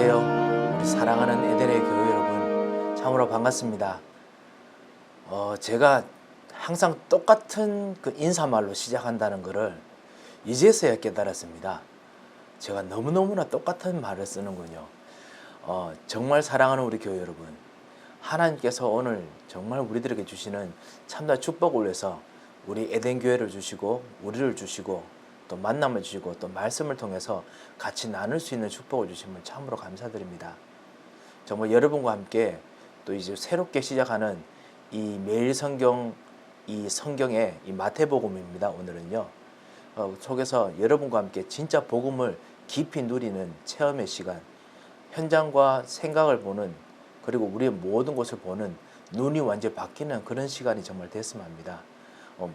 안녕하세요. 우리 사랑하는 에덴의 교회 여러분, 참으로 반갑습니다. 제가 항상 똑같은 그 인사말로 시작한다는 것을 이제서야 깨달았습니다. 제가 너무너무나 똑같은 말을 쓰는군요. 정말 사랑하는 우리 교회 여러분, 하나님께서 오늘 정말 우리들에게 주시는 참다 축복을 위해서 우리 에덴 교회를 주시고 우리를 주시고 또 만남을 주시고 또 말씀을 통해서 같이 나눌 수 있는 축복을 주심을 참으로 감사드립니다. 정말 여러분과 함께 또 이제 새롭게 시작하는 이 매일 성경, 이 성경의 이 마태복음입니다. 오늘은요. 속에서 여러분과 함께 진짜 복음을 깊이 누리는 체험의 시간, 현장과 생각을 보는, 그리고 우리의 모든 것을 보는 눈이 완전히 바뀌는 그런 시간이 정말 됐으면 합니다.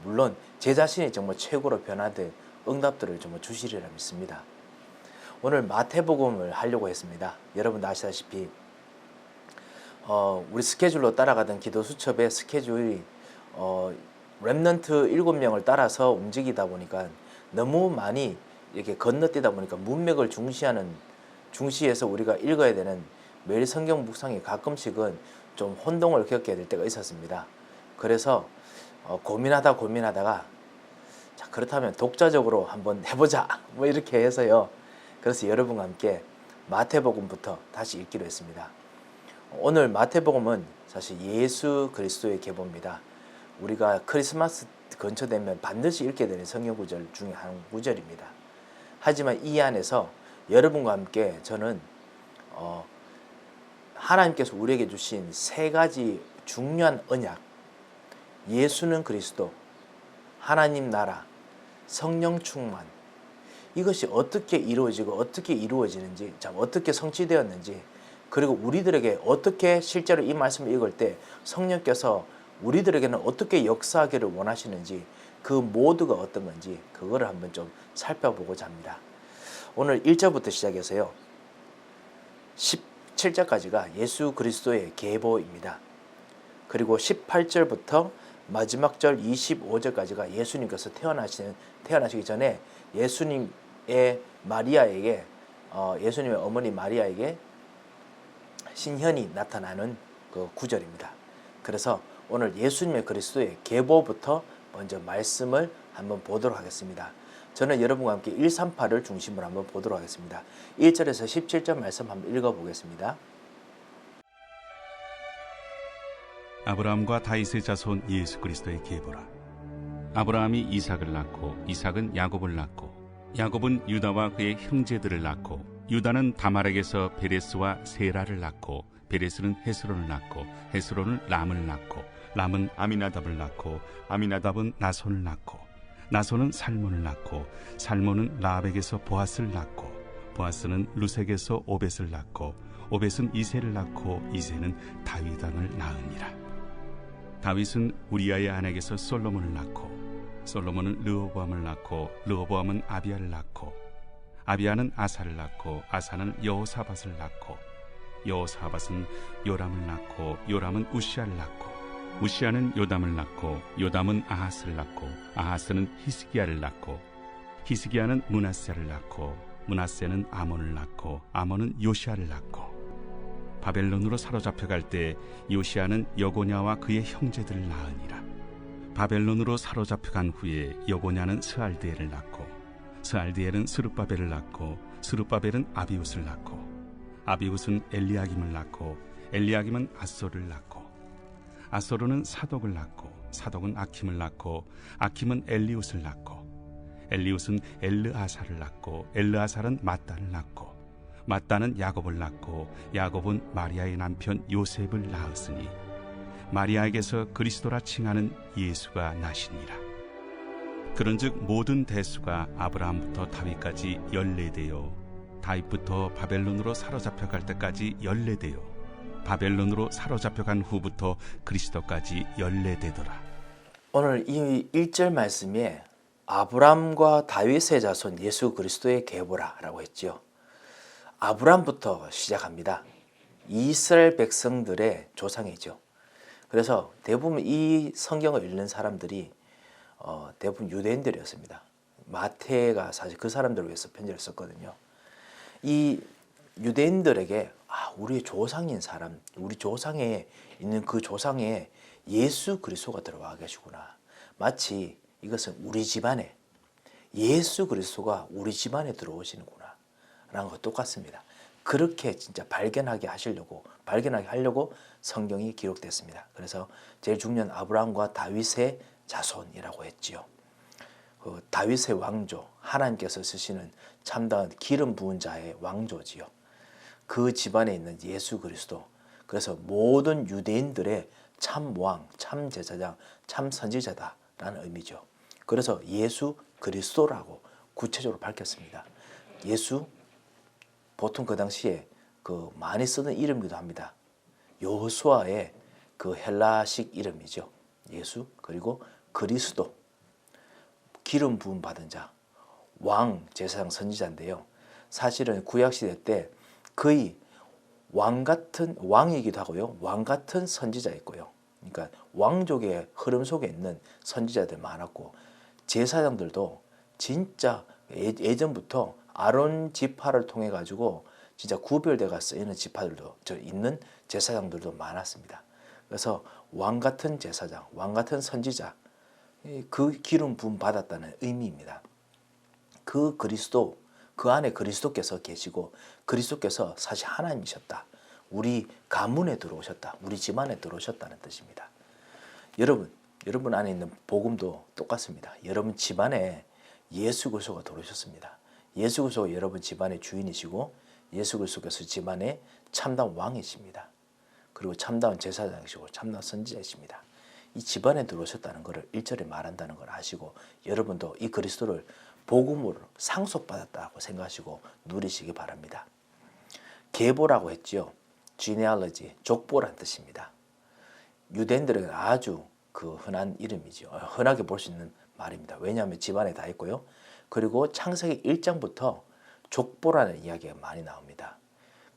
물론 제 자신이 정말 최고로 변화된 응답들을 정말 주시리라 믿습니다. 오늘 마태복음을 하려고 했습니다. 여러분도 아시다시피 우리 스케줄로 따라가던 기도 수첩의 스케줄이 렘넌트 7명을 따라서 움직이다 보니까 너무 많이 이렇게 건너뛰다 보니까 문맥을 중시해서 우리가 읽어야 되는 매일 성경 묵상이 가끔씩은 좀 혼동을 겪게 될 때가 있었습니다. 그래서 고민하다가 자, 그렇다면 독자적으로 한번 해보자 뭐 이렇게 해서요. 그래서 여러분과 함께 마태복음부터 다시 읽기로 했습니다. 오늘 마태복음은 사실 예수 그리스도의 계보입니다. 우리가 크리스마스 근처되면 반드시 읽게 되는 성경 구절 중에 한 구절입니다. 하지만 이 안에서 여러분과 함께 저는 하나님께서 우리에게 주신 세 가지 중요한 언약, 예수는 그리스도, 하나님 나라, 성령 충만, 이것이 어떻게 이루어지고 어떻게 이루어지는지, 어떻게 성취되었는지, 그리고 우리들에게 어떻게 실제로 이 말씀을 읽을 때 성령께서 우리들에게는 어떻게 역사하기를 원하시는지, 그 모두가 어떤 건지 그거를 한번 좀 살펴보고자 합니다. 오늘 1절부터 시작해서요 17절까지가 예수 그리스도의 계보입니다. 그리고 18절부터 마지막 절 25절까지가 예수님께서 태어나시기 전에 예수님의 마리아에게 예수님의 어머니 마리아에게 신현이 나타나는 그 구절입니다. 그래서 오늘 예수님의 그리스도의 계보부터 먼저 말씀을 한번 보도록 하겠습니다. 저는 여러분과 함께 138을 중심으로 한번 보도록 하겠습니다. 1절에서 17절 말씀 한번 읽어보겠습니다. 아브라함과 다윗의 자손 예수 그리스도의 계보라. 아브라함이 이삭을 낳고 이삭은 야곱을 낳고 야곱은 유다와 그의 형제들을 낳고 유다는 다말에게서 베레스와 세라를 낳고 베레스는 헤스론을 낳고 헤스론은 람을 낳고 람은 아미나답을 낳고 아미나답은 나손을 낳고 나손은 살몬을 낳고 살몬은 라합에게서 보앗을 낳고 보앗은 루색에서 오벳을 낳고 오벳은 이새를 낳고 이새는 다윗 왕을 낳으니라. 다윗은 우리아의 아내에게서 솔로몬을 낳고 솔로몬은 르호보암을 낳고 르호보암은 아비야를 낳고 아비야는 아사를 낳고 아사는 여호사밧을 낳고 여호사밧은 요람을 낳고 요람은 우시아를 낳고 우시아는 요담을 낳고 요담은 아하스를 낳고 아하스는 히스기야를 낳고 히스기야는 므낫세를 낳고 므낫세는 아몬을 낳고 아몬은 요시아를 낳고 바벨론으로 사로잡혀갈 때 요시아는 여고냐와 그의 형제들을 낳으니라. 바벨론으로 사로잡혀간 후에 여고냐는 스알드엘을 낳고 스알드엘은 스룹바벨을 낳고 스룹바벨은 아비웃을 낳고 아비웃은 엘리야김을 낳고 엘리야김은 아소를 낳고 아소르는 사독을 낳고 사독은 아킴을 낳고 아킴은 엘리웃을 낳고 엘리웃은 엘르아사를 낳고 엘르아살은 mat단을 낳고 mat단은 야곱을 낳고 야곱은 마리아의 남편 요셉을 낳았으니 마리아에게서 그리스도라 칭하는 예수가 나시니라. 그런즉 모든 대수가 아브라함부터 다윗까지 14대요 다윗부터 바벨론으로 사로잡혀갈 때까지 14대요 바벨론으로 사로잡혀간 후부터 그리스도까지 14대더라. 오늘 이 1절 말씀에 아브람과 다윗의 자손 예수 그리스도의 계보라 라고 했죠. 아브람부터 시작합니다. 이스라엘 백성들의 조상이죠. 그래서 대부분 이 성경을 읽는 사람들이 대부분 유대인들이었습니다. 마태가 사실 그 사람들을 위해서 편지를 썼거든요. 이 유대인들에게 우리의 조상인 사람, 우리 조상에 있는 그 조상에 예수 그리스도가 들어와 계시구나. 마치 이것은 우리 집안에 예수 그리스도가 우리 집안에 들어오시는구나 라는 것 똑같습니다. 그렇게 진짜 발견하게 하려고 성경이 기록됐습니다. 그래서 제일 중요한 아브라함과 다윗의 자손이라고 했지요. 그 다윗의 왕조, 하나님께서 쓰시는 참다운 기름 부은 자의 왕조지요. 그 집안에 있는 예수 그리스도. 그래서 모든 유대인들의 참 왕, 참 제사장, 참 선지자다라는 의미죠. 그래서 예수 그리스도라고 구체적으로 밝혔습니다. 예수, 보통 그 당시에 그 많이 쓰는 이름이기도 합니다. 여호수아의 그 헬라식 이름이죠. 예수, 그리고 그리스도, 기름 부음 받은 자, 왕, 제사장, 선지자인데요. 사실은 구약시대 때 거의 왕이기도 하고요. 왕 같은 선지자였고요. 그러니까 왕족의 흐름 속에 있는 선지자들 많았고, 제사장들도 진짜 예전부터 아론 지파를 통해 가지고 진짜 구별돼가 쓰이는 지파들도 있는 제사장들도 많았습니다. 그래서 왕 같은 제사장, 왕 같은 선지자, 그 기름 부음 받았다는 의미입니다. 그 그리스도, 그 안에 그리스도께서 계시고 그리스도께서 사실 하나님이셨다. 우리 가문에 들어오셨다. 우리 집안에 들어오셨다는 뜻입니다. 여러분 안에 있는 복음도 똑같습니다. 여러분 집안에 예수 그리스도가 들어오셨습니다. 예수 그리스도가 여러분 집안의 주인이시고 예수 그리스도께서 집안의 참다운 왕이십니다. 그리고 참다운 제사장이시고 참다운 선지자이십니다. 이 집안에 들어오셨다는 것을 1절에 말한다는 걸 아시고 여러분도 이 그리스도를 복음으로 상속받았다고 생각하시고 누리시기 바랍니다. 계보라고 했지요. genealogy, 족보란 뜻입니다. 유대인들은 아주 그 흔한 이름이죠. 흔하게 볼 수 있는 말입니다. 왜냐하면 집안에 다 있고요. 그리고 창세기 1장부터 족보라는 이야기가 많이 나옵니다.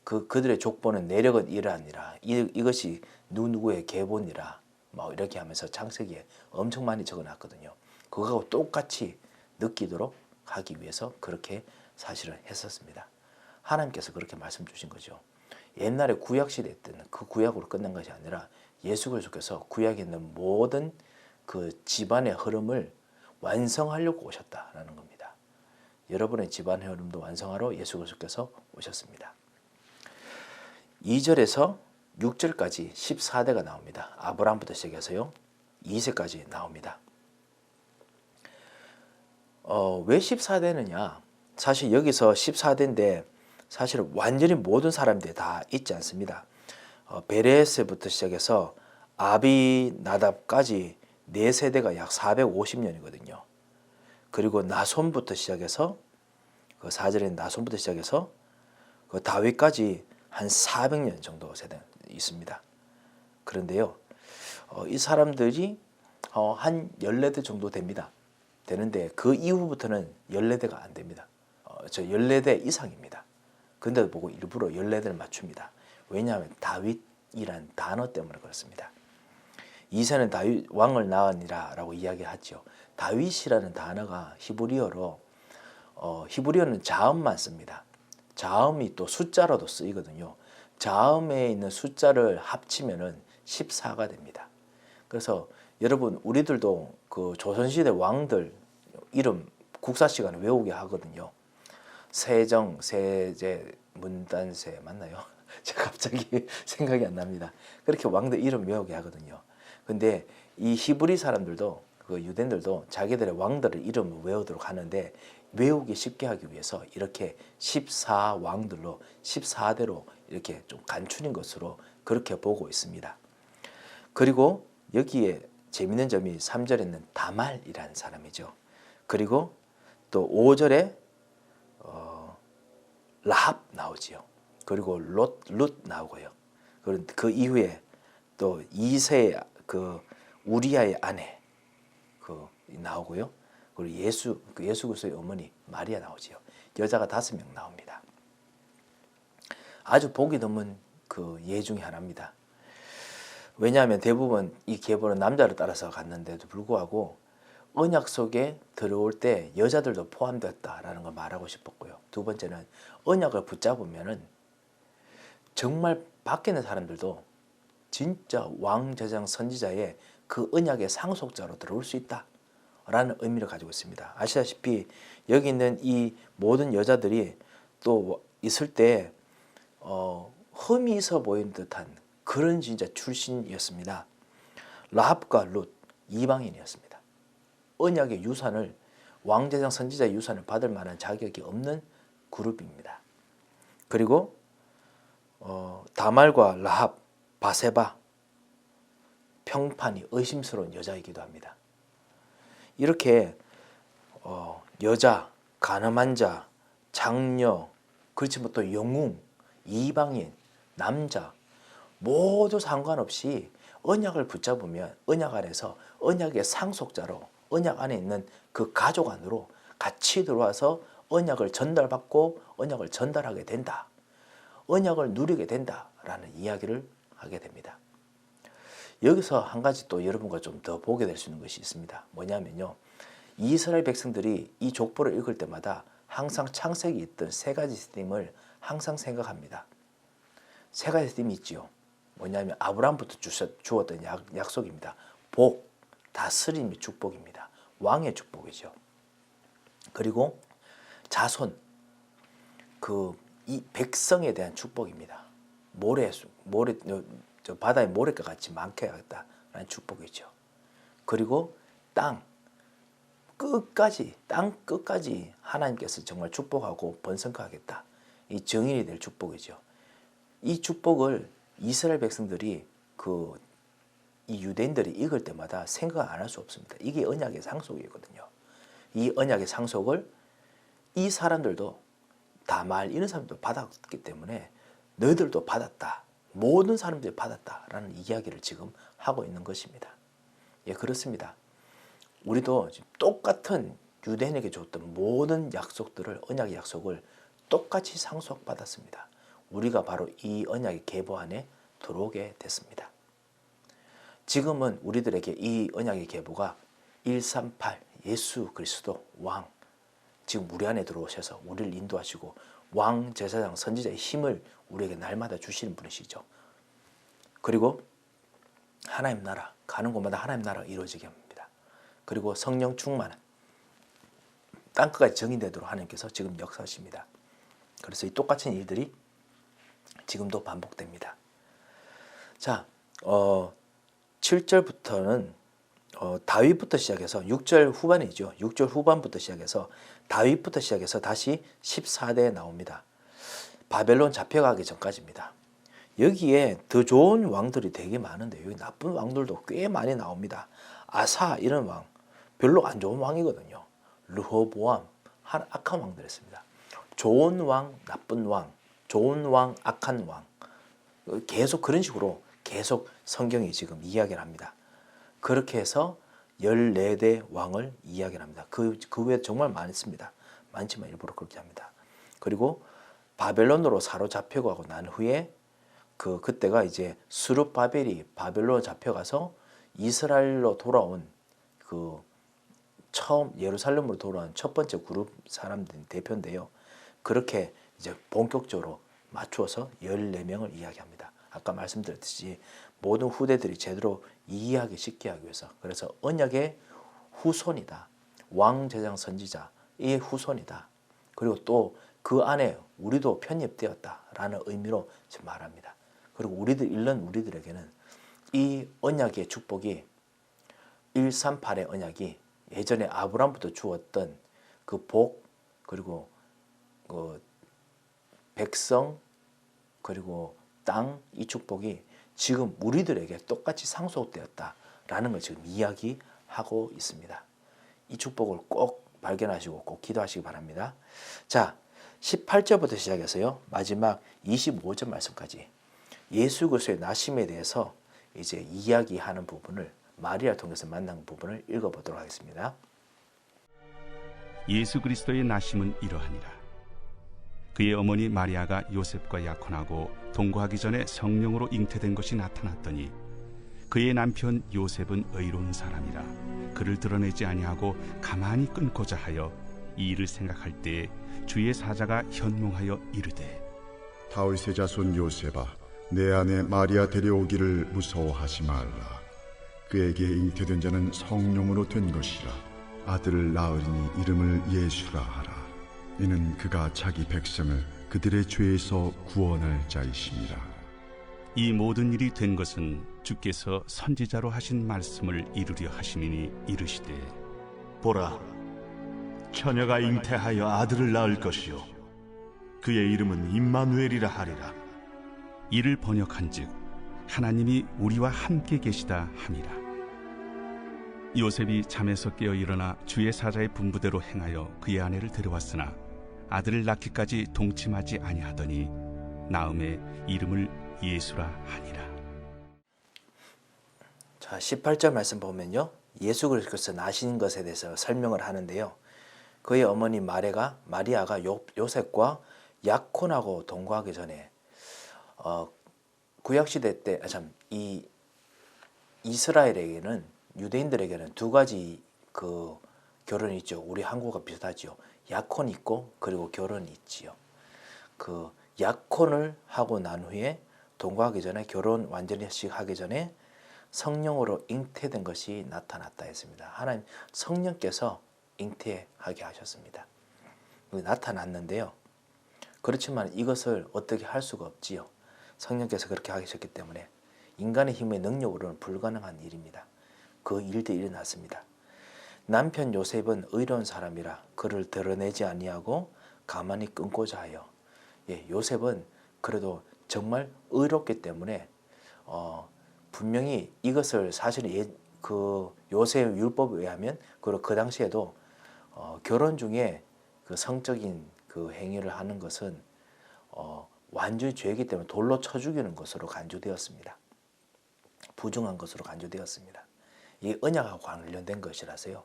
그들의 족보는 내력은 이러하니라. 이것이 누구의 계보니라. 뭐 이렇게 하면서 창세기에 엄청 많이 적어놨거든요. 그거하고 똑같이 느끼도록 하기 위해서 그렇게 사실은 했었습니다. 하나님께서 그렇게 말씀 주신 거죠. 옛날에 구약시대 때는 그 구약으로 끝난 것이 아니라 예수 그리스도께서 구약에 있는 모든 그 집안의 흐름을 완성하려고 오셨다라는 겁니다. 여러분의 집안의 흐름도 완성하러 예수 그리스도께서 오셨습니다. 2절에서 6절까지 14대가 나옵니다. 아브라함부터 시작해서요. 2세까지 나옵니다. 왜 14대느냐? 사실 여기서 14대인데 사실 완전히 모든 사람들이 다 있지 않습니다. 베레스부터 시작해서 아비나답까지 4세대가 약 450년이거든요. 그리고 나손부터 시작해서 그 4절에 나손부터 시작해서 그 다윗까지 한 400년 정도 세대 있습니다. 그런데요, 이 사람들이 한 14대 정도 됩니다. 되는데 그 이후부터는 14대가 안 됩니다. 14대 이상입니다. 근데도 보고 일부러 14대를 맞춥니다. 왜냐하면 다윗이란 단어 때문에 그렇습니다. 이세는 다윗 왕을 낳으니라 라고 이야기하죠. 다윗이라는 단어가 히브리어로 히브리어는 자음만 씁니다. 자음이 또 숫자로도 쓰이거든요. 자음에 있는 숫자를 합치면은 14가 됩니다. 그래서 여러분 우리들도 그 조선시대 왕들 이름 국사 시간에 외우게 하거든요. 세정, 세제, 문단세 맞나요? 제가 갑자기 생각이 안 납니다. 그렇게 왕들 이름 외우게 하거든요. 근데 이 히브리 사람들도 그 유대인들도 자기들의 왕들의 이름을 외우도록 하는데 외우기 쉽게 하기 위해서 이렇게 14왕들로 14대로 이렇게 좀 간추린 것으로 그렇게 보고 있습니다. 그리고 여기에 재밌는 점이 3절에는 다말이라는 사람이죠. 그리고 또 5절에 라합 나오지요. 그리고 룻 나오고요. 그 이후에 또 2세 그 우리아의 아내 그 나오고요. 그리고 예수 그리스도의 어머니 마리아 나오지요. 여자가 5명 나옵니다. 아주 보기 드문 그 예 중에 하나입니다. 왜냐하면 대부분 이 계보는 남자를 따라서 갔는데도 불구하고 언약 속에 들어올 때 여자들도 포함됐다라는 걸 말하고 싶었고요. 두 번째는 언약을 붙잡으면은 정말 밖에 있는 사람들도 진짜 왕제장 선지자의 그 언약의 상속자로 들어올 수 있다라는 의미를 가지고 있습니다. 아시다시피 여기 있는 이 모든 여자들이 또 있을 때 흠이 있어 보이는 듯한 그런 진짜 출신이었습니다. 라합과 룻 이방인이었습니다. 언약의 유산을 왕제장 선지자의 유산을 받을 만한 자격이 없는 그룹입니다. 그리고 다말과 라합, 바세바, 평판이 의심스러운 여자이기도 합니다. 이렇게 여자, 가늠한 자, 장녀, 그렇지만 또 영웅, 이방인, 남자 모두 상관없이 언약을 붙잡으면 언약 안에서 언약의 상속자로 언약 안에 있는 그 가족 안으로 같이 들어와서 언약을 전달받고 언약을 전달하게 된다. 언약을 누리게 된다라는 이야기를 하게 됩니다. 여기서 한 가지 또 여러분과 좀 더 보게 될 수 있는 것이 있습니다. 뭐냐면요. 이스라엘 백성들이 이 족보를 읽을 때마다 항상 창세기 있던 세 가지 스팀을 항상 생각합니다. 세 가지 스팀이 있지요. 뭐냐면 아브라함부터 주었던 약속입니다. 복, 다스림의 축복입니다. 왕의 축복이죠. 그리고 자손, 이 백성에 대한 축복입니다. 바다의 모래과 같이 많게 하겠다라는 축복이죠. 그리고 땅 끝까지 하나님께서 정말 축복하고 번성하겠다. 이 증인이 될 축복이죠. 이 축복을 이스라엘 백성들이 이 유대인들이 읽을 때마다 생각 안 할 수 없습니다. 이게 언약의 상속이거든요. 이 언약의 상속을 이 사람들도 다말 이런 사람들도 받았기 때문에 너희들도 받았다. 모든 사람들이 받았다라는 이야기를 지금 하고 있는 것입니다. 예, 그렇습니다. 우리도 똑같은 유대인에게 줬던 모든 약속들을 언약의 약속을 똑같이 상속받았습니다. 우리가 바로 이 언약의 계보 안에 들어오게 됐습니다. 지금은 우리들에게 이 언약의 계보가 138 예수 그리스도 왕 지금 우리 안에 들어오셔서 우리를 인도하시고 왕 제사장 선지자의 힘을 우리에게 날마다 주시는 분이시죠. 그리고 하나님 나라 가는 곳마다 하나님 나라가 이루어지게 합니다. 그리고 성령 충만은 땅끝까지 정의되도록 하나님께서 지금 역사하십니다. 그래서 이 똑같은 일들이 지금도 반복됩니다. 자, 7절부터는 다윗부터 시작해서 6절 후반이죠. 6절 후반부터 시작해서 다윗부터 시작해서 다시 14대에 나옵니다. 바벨론 잡혀가기 전까지입니다. 여기에 더 좋은 왕들이 되게 많은데 여기 나쁜 왕들도 꽤 많이 나옵니다. 아사 이런 왕 별로 안 좋은 왕이거든요. 르호보암 악한 왕들이었습니다. 좋은 왕, 나쁜 왕, 좋은 왕, 악한 왕 계속 그런 식으로 계속 성경이 지금 이야기를 합니다. 그렇게 해서 14대 왕을 이야기를 합니다. 그 외에 정말 많습니다. 많지만 일부러 그렇게 합니다. 그리고 바벨론으로 사로잡혀가고 난 후에 그때가 이제 스룹바벨이 바벨론 잡혀가서 이스라엘로 돌아온 처음 예루살렘으로 돌아온 첫 번째 그룹 사람들 대표인데요. 그렇게 이제 본격적으로 맞추어서 14명을 이야기합니다. 아까 말씀드렸듯이 모든 후대들이 제대로 이해하기 쉽게 하기 위해서 그래서 언약의 후손이다. 왕제장 선지자의 후손이다. 그리고 또 그 안에 우리도 편입되었다라는 의미로 지금 말합니다. 그리고 우리들에게는 이 언약의 축복이 138의 언약이 예전에 아브라함부터 주었던 그 복 그리고 그 백성 그리고 땅 이 축복이 지금 우리들에게 똑같이 상속되었다라는 걸 지금 이야기하고 있습니다. 이 축복을 꼭 발견하시고 꼭 기도하시기 바랍니다. 자, 18절부터 시작해서요. 마지막 25절 말씀까지 예수 그리스도의 나심에 대해서 이제 이야기하는 부분을 마리아를 통해서 만난 부분을 읽어보도록 하겠습니다. 예수 그리스도의 나심은 이러하니라. 그의 어머니 마리아가 요셉과 약혼하고 동거하기 전에 성령으로 잉태된 것이 나타났더니 그의 남편 요셉은 의로운 사람이라 그를 드러내지 아니하고 가만히 끊고자 하여 이 일을 생각할 때에 주의 사자가 현몽하여 이르되 다윗의 자손 요셉아, 내 아내 마리아 데려오기를 무서워하지 말라. 그에게 잉태된 자는 성령으로 된 것이라. 아들을 낳으리니 이름을 예수라 하라. 이는 그가 자기 백성을 그들의 죄에서 구원할 자이심이라. 이 모든 일이 된 것은 주께서 선지자로 하신 말씀을 이루려 하심이니 이르시되 보라, 처녀가 잉태하여 아들을 낳을 것이요 그의 이름은 임마누엘이라 하리라. 이를 번역한즉 하나님이 우리와 함께 계시다 함이라. 요셉이 잠에서 깨어 일어나 주의 사자의 분부대로 행하여 그의 아내를 데려왔으나 아들을 낳기까지 동침하지 아니하더니 나음에 이름을 예수라 하니라. 자, 18절 말씀 보면요, 예수 그리스도께서 나신 것에 대해서 설명을 하는데요. 그의 어머니 마리아가 요셉과 약혼하고 동거하기 전에 구약시대 때 이 이스라엘에게는, 유대인들에게는 두 가지 그 결혼이 있죠. 우리 한국과 비슷하지요. 약혼이 있고 그리고 결혼이 있지요. 그 약혼을 하고 난 후에 동거하기 전에, 결혼 완전히 하기 전에 성령으로 잉태된 것이 나타났다 했습니다. 하나님 성령께서 잉태하게 하셨습니다. 나타났는데요. 그렇지만 이것을 어떻게 할 수가 없지요. 성령께서 그렇게 하셨기 때문에 인간의 힘의 능력으로는 불가능한 일입니다. 그 일들이 일어났습니다. 남편 요셉은 의로운 사람이라 그를 드러내지 아니하고 가만히 끊고자 하여, 요셉은 그래도 정말 의롭기 때문에 분명히 이것을 사실은 그 요셉 율법에 의하면, 그리고 그 당시에도 결혼 중에 그 성적인 그 행위를 하는 것은 완전히 죄이기 때문에 돌로 쳐 죽이는 것으로 간주되었습니다. 부정한 것으로 간주되었습니다. 이 언약하고 관련된 것이라서요.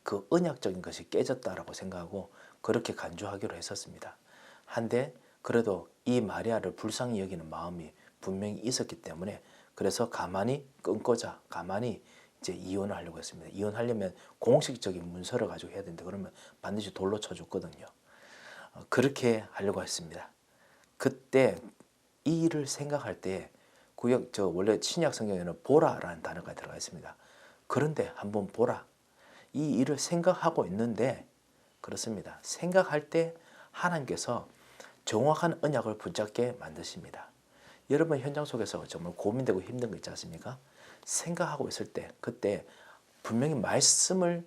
그 언약적인 것이 깨졌다라고 생각하고 그렇게 간주하기로 했었습니다. 한데 그래도 이 마리아를 불쌍히 여기는 마음이 분명히 있었기 때문에, 그래서 가만히 끊고자, 가만히 이제 이혼을 하려고 했습니다. 이혼하려면 공식적인 문서를 가지고 해야 되는데, 그러면 반드시 돌로 쳐 죽거든요. 그렇게 하려고 했습니다. 그때 이 일을 생각할 때 원래 신약 성경에는 보라라는 단어가 들어가 있습니다. 그런데 한번 보라. 이 일을 생각하고 있는데, 그렇습니다. 생각할 때 하나님께서 정확한 언약을 붙잡게 만드십니다. 여러분 현장 속에서 정말 고민되고 힘든 거 있지 않습니까? 생각하고 있을 때, 그때 분명히 말씀을,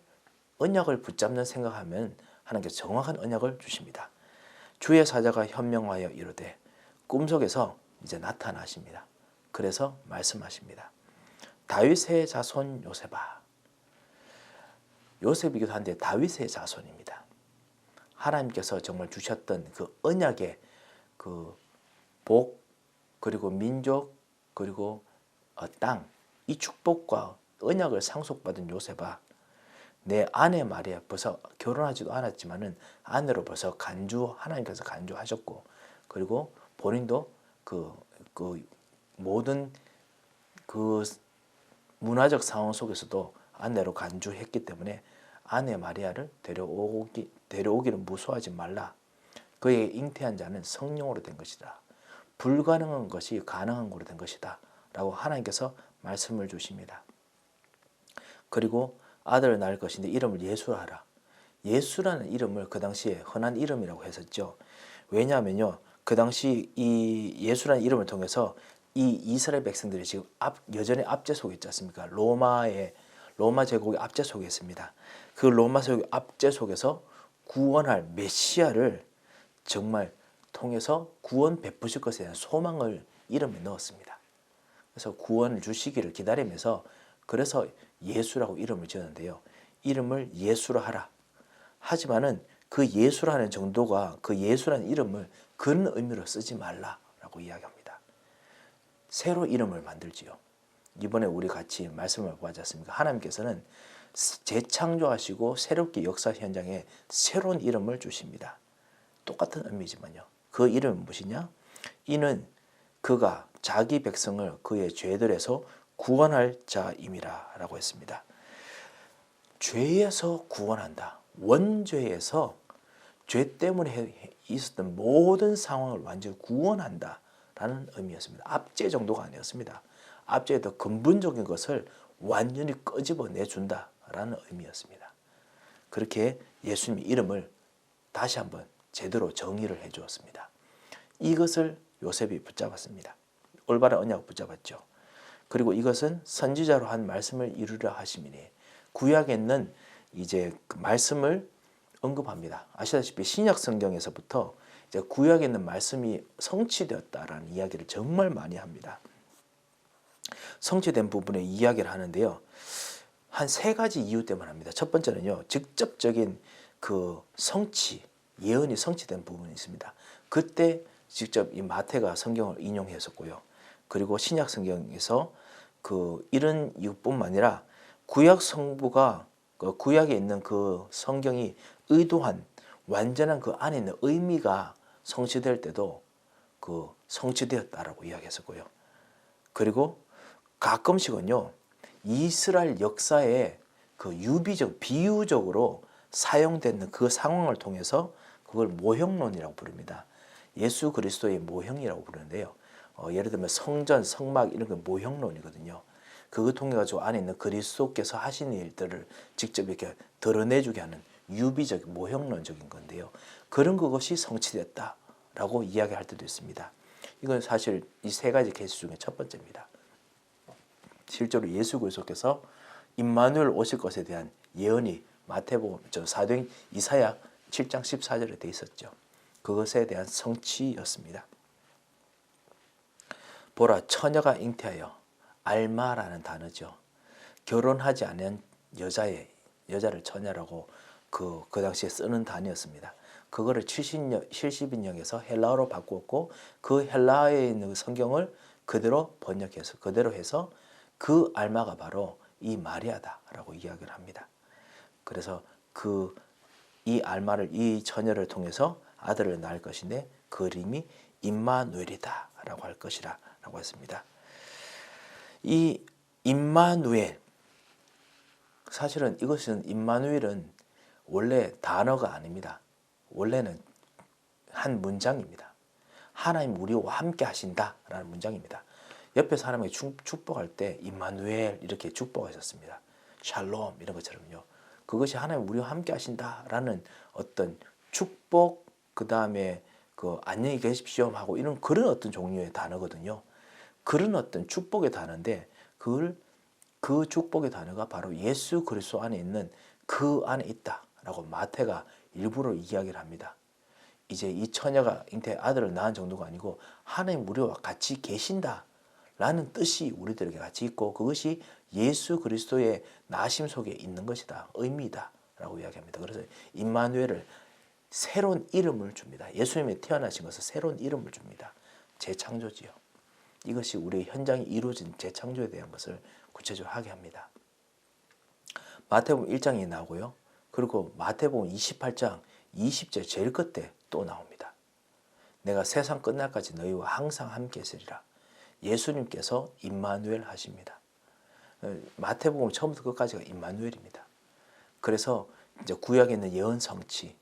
언약을 붙잡는 생각하면 하나님께서 정확한 언약을 주십니다. 주의 사자가 현명하여 이르되, 꿈속에서 이제 나타나십니다. 그래서 말씀하십니다. 다윗의 자손 요셉아. 요셉이기도 한데 다윗의 자손입니다. 하나님께서 정말 주셨던 그 언약의 그 복, 그리고 민족, 그리고 땅, 이 축복과 언약을 상속받은 요셉아, 내 아내 마리아, 벌써 결혼하지도 않았지만은 아내로 벌써 하나님께서 간주하셨고, 그리고 본인도 그 모든 그 문화적 상황 속에서도 아내로 간주했기 때문에 아내 마리아를 데려오기를 무서워하지 말라. 그에게 잉태한 자는 성령으로 된 것이다. 불가능한 것이 가능한 것으로 된 것이다. 라고 하나님께서 말씀을 주십니다. 그리고 아들을 낳을 것인데 이름을 예수라 하라. 예수라는 이름을 그 당시에 흔한 이름이라고 했었죠. 왜냐하면요, 그 당시 이 예수라는 이름을 통해서 이 이스라엘 백성들이 지금 여전히 압제 속에 있지 않습니까? 로마 제국의 압제 속에 있습니다. 그 로마 제국의 압제 속에서 구원할 메시아를 정말 통해서 구원 베푸실 것에 대한 소망을 이름에 넣었습니다. 그래서 구원을 주시기를 기다리면서, 그래서 예수라고 이름을 지었는데요. 이름을 예수라 하라. 하지만은 그 예수라는 정도가, 그 예수라는 이름을 그런 의미로 쓰지 말라라고 이야기합니다. 새로 이름을 만들지요. 이번에 우리 같이 말씀을 보지 않습니까? 하나님께서는 재창조하시고 새롭게 역사 현장에 새로운 이름을 주십니다. 똑같은 의미지만요. 그 이름은 무엇이냐? 이는 그가 자기 백성을 그의 죄들에서 구원할 자임이라 라고 했습니다. 죄에서 구원한다. 원죄에서 죄 때문에 있었던 모든 상황을 완전히 구원한다라는 의미였습니다. 압제 정도가 아니었습니다. 압제의 더 근본적인 것을 완전히 끄집어내준다라는 의미였습니다. 그렇게 예수님의 이름을 다시 한번 제대로 정의를 해주었습니다. 이것을 요셉이 붙잡았습니다. 올바른 언약을 붙잡았죠. 그리고 이것은 선지자로 한 말씀을 이루려 하심이니 구약에 있는 이제 그 말씀을 언급합니다. 아시다시피 신약 성경에서부터 이제 구약에 있는 말씀이 성취되었다라는 이야기를 정말 많이 합니다. 성취된 부분의 이야기를 하는데요. 한 3가지 이유 때문에 합니다. 첫 번째는요. 직접적인 그 성취, 예언이 성취된 부분이 있습니다. 그때 직접 이 마태가 성경을 인용했었고요. 그리고 신약 성경에서 그 이런 이유뿐만 아니라 구약 성부가 그 구약에 있는 그 성경이 의도한 완전한 그 안에 있는 의미가 성취될 때도 그 성취되었다라고 이야기했었고요. 그리고 가끔씩은요. 이스라엘 역사에 그 유비적 비유적으로 사용되는 그 상황을 통해서 그걸 모형론이라고 부릅니다. 예수 그리스도의 모형이라고 부르는데요. 예를 들면 성전, 성막 이런 게 모형론이거든요. 그거 통해 가지고 안에 있는 그리스도께서 하신 일들을 직접 이렇게 드러내주게 하는 유비적 모형론적인 건데요. 그런 그것이 성취됐다라고 이야기할 때도 있습니다. 이건 사실 이 3가지 케이스 중에 첫 번째입니다. 실제로 예수 그리스도께서 임마누엘 오실 것에 대한 예언이 마태복음 사도행 이사야 7장 14절에 돼 있었죠. 그것에 대한 성취였습니다. 보라 처녀가 잉태하여 알마라는 단어죠. 결혼하지 않은 여자를 처녀라고 그 당시에 쓰는 단어였습니다. 그거를 70인역에서 헬라어로 바꾸었고 그 헬라어에 있는 성경을 그대로 번역해서 그대로 해서 그 알마가 바로 이 마리아다라고 이야기를 합니다. 그래서 이 알마를 이 처녀를 통해서 아들을 낳을 것인데 그 이름이 임마누엘이다라고 할 것이라고 했습니다. 이 임마누엘 사실은 이것은 임마누엘은 원래 단어가 아닙니다. 원래는 한 문장입니다. 하나님 우리와 함께 하신다라는 문장입니다. 옆에 사람에게 축복할 때 임마누엘 이렇게 축복하셨습니다. 샬롬 이런 것처럼요. 그것이 하나님 우리와 함께 하신다라는 어떤 축복 그 다음에 그 안녕히 계십시오 하고 이런 그런 어떤 종류의 단어거든요. 그런 어떤 축복의 단어인데 그 축복의 단어가 바로 예수 그리스도 안에 있는 그 안에 있다라고 마태가 일부러 이야기를 합니다. 이제 이 처녀가 잉태 아들을 낳은 정도가 아니고 하나님 우리와 같이 계신다라는 뜻이 우리들에게 같이 있고 그것이 예수 그리스도의 나심 속에 있는 것이다. 의미다라고 이야기합니다. 그래서 임마누엘을 새로운 이름을 줍니다. 예수님이 태어나신 것은 새로운 이름을 줍니다. 재창조지요. 이것이 우리의 현장이 이루어진 재창조에 대한 것을 구체적으로 하게 합니다. 마태복음 1장이 나오고요. 그리고 마태복음 28장 20절 제일 끝에 또 나옵니다. 내가 세상 끝날까지 너희와 항상 함께 있으리라. 예수님께서 임마누엘 하십니다. 마태복음 처음부터 끝까지가 임마누엘입니다. 그래서 이제 구약에 있는 예언 성취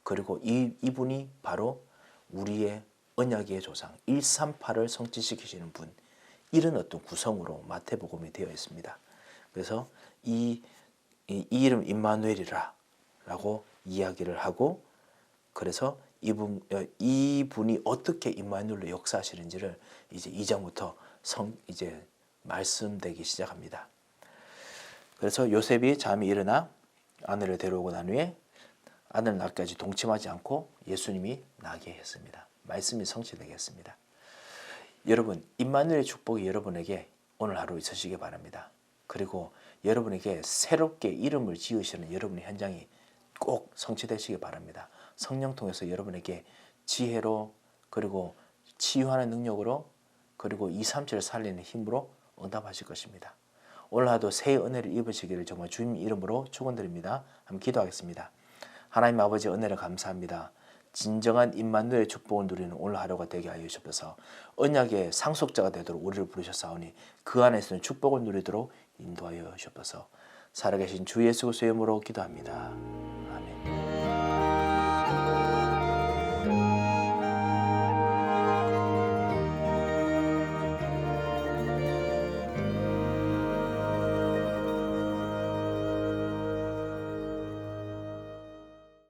그리고 이분이 바로 우리의 언약의 조상 138을 성취시키시는 분 이런 어떤 구성으로 마태복음이 되어 있습니다. 그래서 이 이름 임마누엘이라 라고 이야기를 하고 그래서 이분이 어떻게 임마누엘로 역사하시는지를 이제 2장부터 이제 말씀되기 시작합니다. 그래서 요셉이 잠이 일어나 아내를 데려오고 난 후에 아들 낳기까지 동침하지 않고 예수님이 나게 했습니다. 말씀이 성취되게 했습니다. 여러분 임마누엘의 축복이 여러분에게 오늘 하루 있으시기 바랍니다. 그리고 여러분에게 새롭게 이름을 지으시는 여러분의 현장이 꼭 성취되시기 바랍니다. 성령 통해서 여러분에게 지혜로 그리고 치유하는 능력으로 그리고 237을 살리는 힘으로 응답하실 것입니다. 오늘 하루도 새 은혜를 입으시기를 정말 주님 이름으로 축원드립니다. 한번 기도하겠습니다. 하나님 아버지 은혜를 감사합니다. 진정한 임마누엘의 축복을 누리는 오늘 하루가 되게 하여 주옵소서. 언약의 상속자가 되도록 우리를 부르셨사오니 그 안에서는 축복을 누리도록 인도하여 주옵소서. 살아계신 주 예수 그리스도의 이름으로 기도합니다.